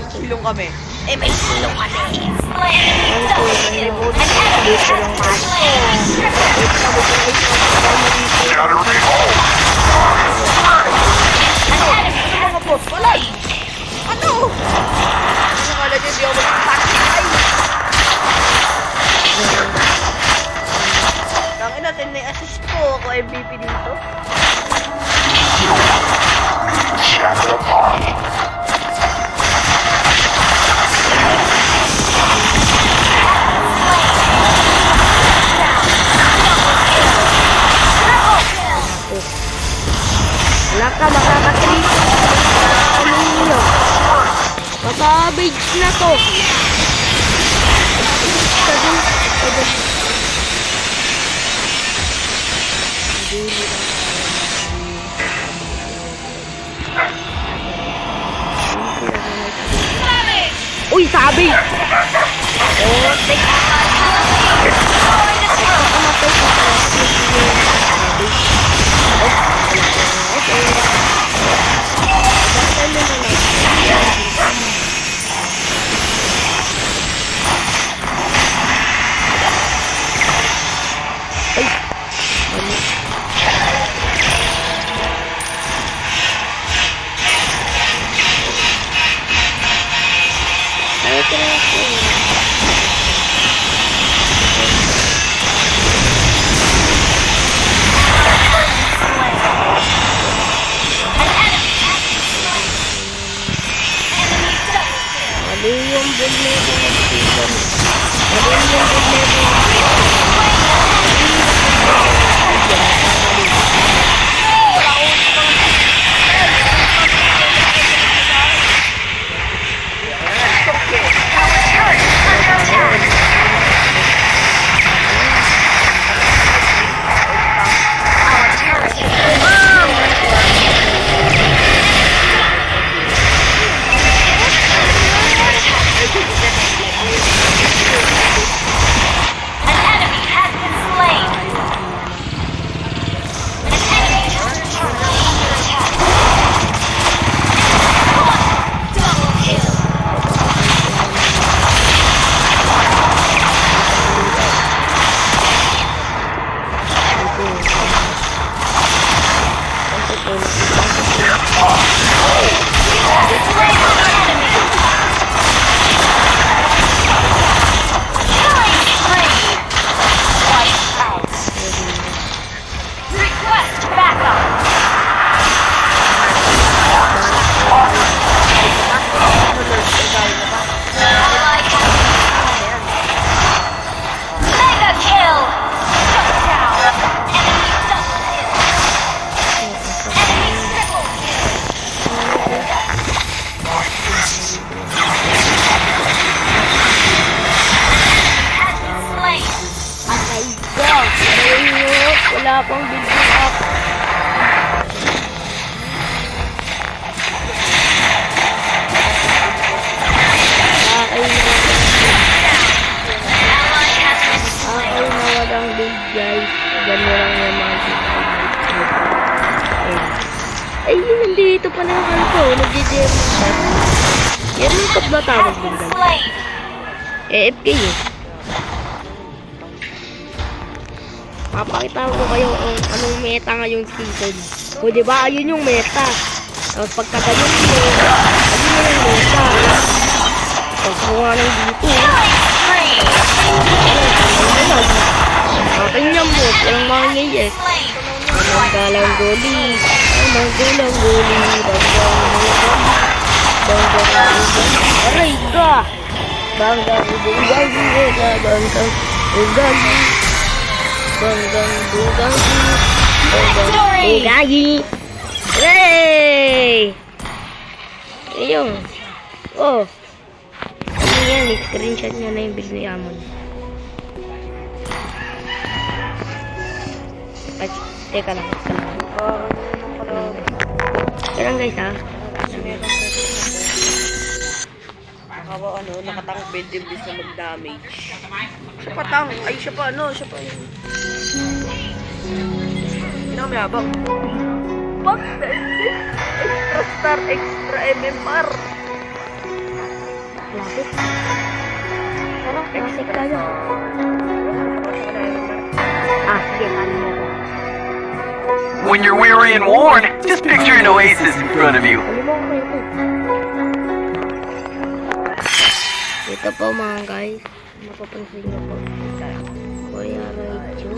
Silong kami. Eh, may silong kami. Mga boss, wala. Ano? Ano kala niyo di ako magpapakay? Tangin natin na assist ko. Ako MVP dito. Wala ka, makakatri. Makabage na to. Uy, sabi! Oh, take wala pang building up. Ay na walang build guys. Gano'n lang yung mga ay nandito pa naman ko. Nag-DM siya. Yan yung top na tawag din guys. AFK eh. Papakita ko kayo anong meta ngayong season. O diba, ayun yung meta. Tapos pagka ganyan mo, ayun yung meta. Tapos mukha nang dito. Tingnan mo, walang mangyayek. Anong galang goli. Anong galang goli. Aray ka! Banggang bugang bugang banggang bugang banggang bugang bugagi. Hey! Ayun. Oh. Ano yan? I-screenshot nyo na yung build ni Amon. Ay, teka lang. Teka lang guys ha. Nakatang bed yung bis na mag-damage. Siya pa tang. Ay, siya pa ano. Siya pa yun. Hindi na kami habang. What the is extra star, extra MMR. Lapit. Tara, klasik tayo. Sige, kanin mo ko. When you're weary and worn, just picture an oasis in front of you. Ano mo ako ito? Ito po mga guys. Mapapansin niyo po. Kuya Raichu.